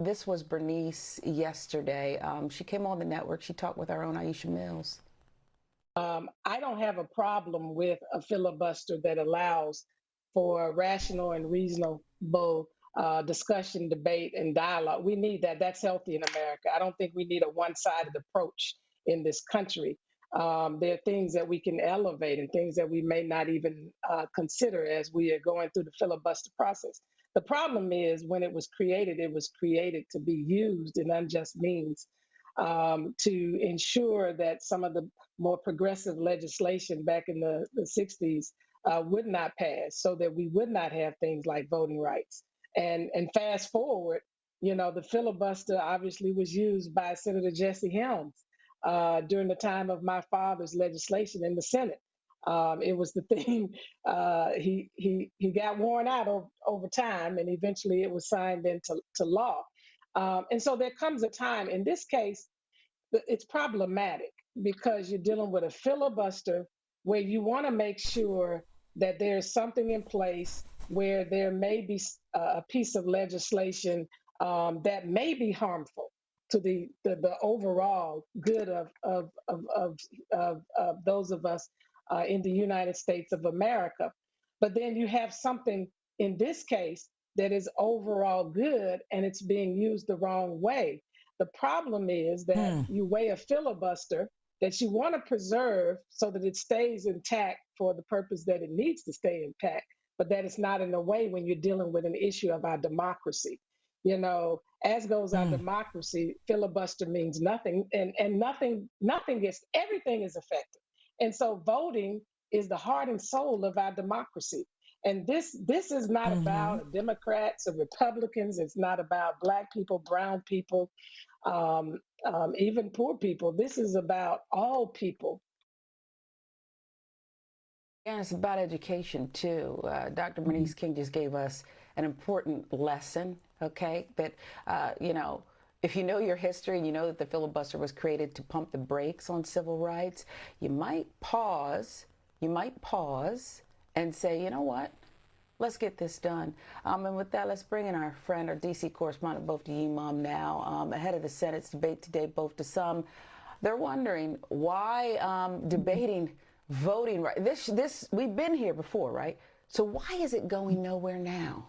This was Bernice yesterday. She came on the network. She talked with our own Aisha Mills. I don't have a problem with a filibuster that allows for rational and reasonable discussion, debate, and dialogue. We need that. That's healthy in America. I don't think we need a one-sided approach in this country. There are things that we can elevate and things that we may not even consider as we are going through the filibuster process. The problem is when it was created to be used in unjust means to ensure that some of the more progressive legislation back in the 60s would not pass so that we would not have things like voting rights. And fast forward, the filibuster obviously was used by Senator Jesse Helms during the time of my father's legislation in the Senate. It was the thing he got worn out over time, and eventually it was signed into law. And so there comes a time, in this case, it's problematic because you're dealing with a filibuster where you want to make sure that there's something in place where there may be a piece of legislation that may be harmful to the overall good of those of us in the United States of America. But then you have something in this case that is overall good and it's being used the wrong way. The problem is that Hmm. you weigh a filibuster that you want to preserve so that it stays intact for the purpose that it needs to stay intact, but that it's not in a way when you're dealing with an issue of our democracy. As goes our Mm. democracy, filibuster means nothing, and nothing gets everything is effective. And so voting is the heart and soul of our democracy. And this is not Hmm. about Democrats or Republicans. It's not about Black people, brown people, even poor people. This is about all people. And it's about education too. Dr. Bernice King just gave us an important lesson, okay? That, if you know your history and you know that the filibuster was created to pump the brakes on civil rights, you might pause and say, you know what? Let's get this done. And with that, let's bring in our friend, our DC correspondent, Bofta Yimam now, ahead of the Senate's debate today. Bofta, some, they're wondering why debating voting right. This we've been here before, right? So why is it going nowhere now?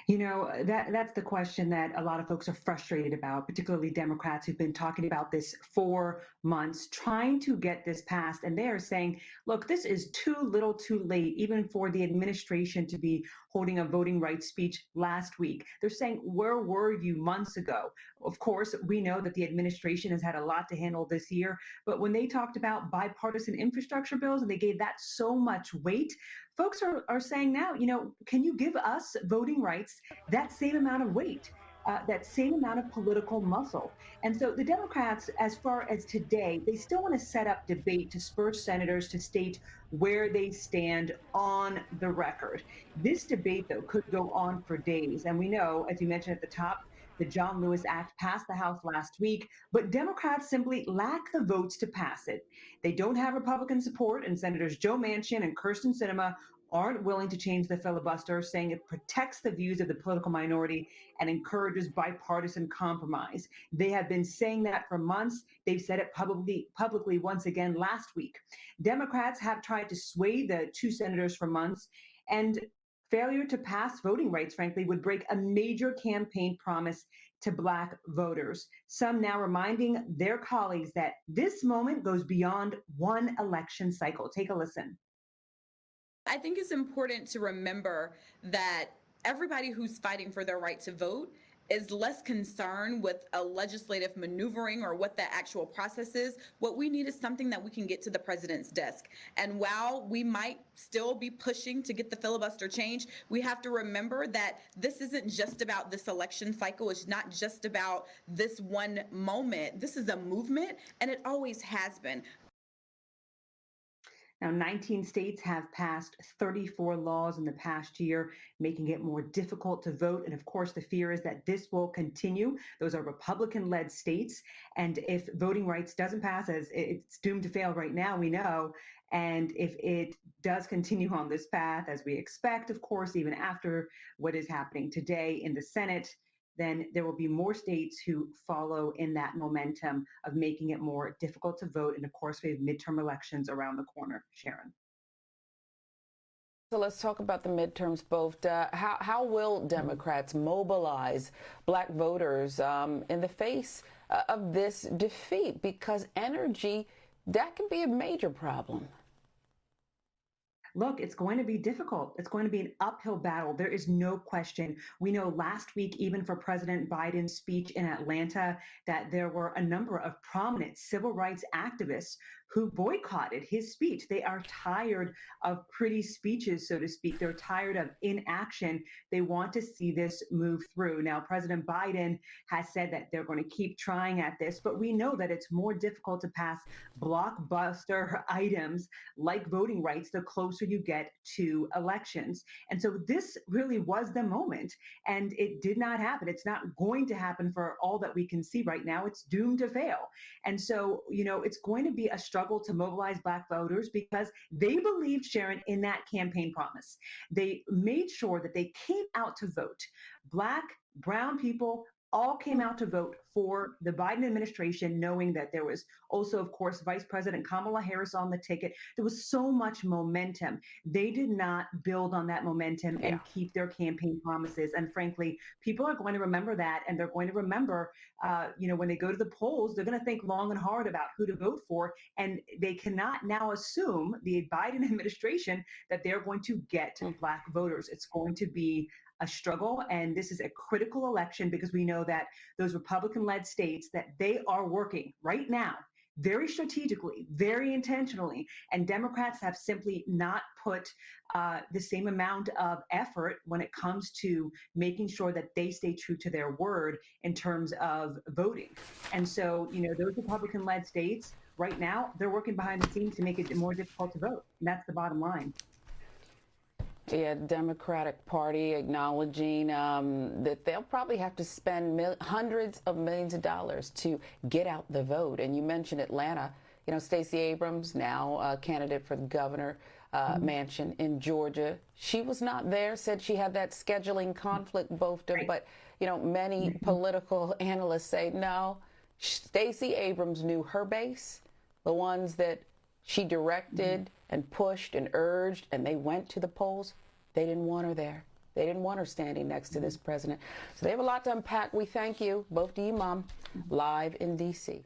That's the question that a lot of folks are frustrated about, particularly Democrats who've been talking about this for months, trying to get this passed. And they are saying, look, this is too little too late, even for the administration to be holding a voting rights speech last week. They're saying, where were you months ago? Of course, we know that the administration has had a lot to handle this year, but when they talked about bipartisan infrastructure bills and they gave that so much weight, folks are saying now, can you give us voting rights that same amount of weight, that same amount of political muscle? And so the Democrats, as far as today, they still want to set up debate to spur senators to state where they stand on the record. This debate, though, could go on for days. And we know, as you mentioned at the top, the John Lewis Act passed the House last week, but Democrats simply lack the votes to pass it. They don't have Republican support, and Senators Joe Manchin and Kirsten Sinema aren't willing to change the filibuster, saying it protects the views of the political minority and encourages bipartisan compromise. They have been saying that for months. They've said it publicly once again last week. Democrats have tried to sway the two senators for months, and failure to pass voting rights, frankly, would break a major campaign promise to Black voters. Some now reminding their colleagues that this moment goes beyond one election cycle. Take a listen. I think it's important to remember that everybody who's fighting for their right to vote is less concerned with a legislative maneuvering or what the actual process is. What we need is something that we can get to the president's desk. And while we might still be pushing to get the filibuster changed, we have to remember that this isn't just about this election cycle. It's not just about this one moment. This is a movement, and it always has been. Now, 19 states have passed 34 laws in the past year, making it more difficult to vote. And of course, the fear is that this will continue. Those are Republican led states. And if voting rights doesn't pass, as it's doomed to fail right now, we know, and if it does continue on this path, as we expect, of course, even after what is happening today in the Senate, then there will be more states who follow in that momentum of making it more difficult to vote. And of course, we have midterm elections around the corner, Sharon. So let's talk about the midterms, both. How will Democrats mobilize black voters in the face of this defeat? Because energy, that can be a major problem. Look, it's going to be difficult. It's going to be an uphill battle. There is no question. We know last week, even for President Biden's speech in Atlanta, that there were a number of prominent civil rights activists who boycotted his speech. They are tired of pretty speeches, so to speak. They're tired of inaction. They want to see this move through. Now, President Biden has said that they're going to keep trying at this, but we know that it's more difficult to pass blockbuster items like voting rights the closer you get to elections. And so this really was the moment, and it did not happen. It's not going to happen for all that we can see right now. It's doomed to fail. And so, it's going to be a struggle to mobilize black voters because they believed, Sharon, in that campaign promise. They made sure that they came out to vote. Black, brown people all came out to vote for the Biden administration, knowing that there was also, of course, Vice President Kamala Harris on the ticket. There was so much momentum. They did not build on that momentum and keep their campaign promises. And frankly, people are going to remember that. And they're going to remember, when they go to the polls, they're going to think long and hard about who to vote for. And they cannot now assume, the Biden administration, that they're going to get black voters. It's going to be a struggle, and this is a critical election because we know that those Republican-led states, that they are working right now very strategically, very intentionally, and Democrats have simply not put the same amount of effort when it comes to making sure that they stay true to their word in terms of voting. And so, those Republican-led states right now, they're working behind the scenes to make it more difficult to vote. And that's the bottom line. Yeah, Democratic Party acknowledging that they'll probably have to spend hundreds of millions of dollars to get out the vote. And you mentioned Atlanta. Stacey Abrams, now a candidate for the governor mansion in Georgia. She was not there, said she had that scheduling conflict, Bofta. Right. But, many political analysts say, no, Stacey Abrams knew her base, the ones that she directed and pushed and urged, and they went to the polls. They didn't want her there. They didn't want her standing next to this president. So they have a lot to unpack. We thank you, Bofta Yimam, live in D.C.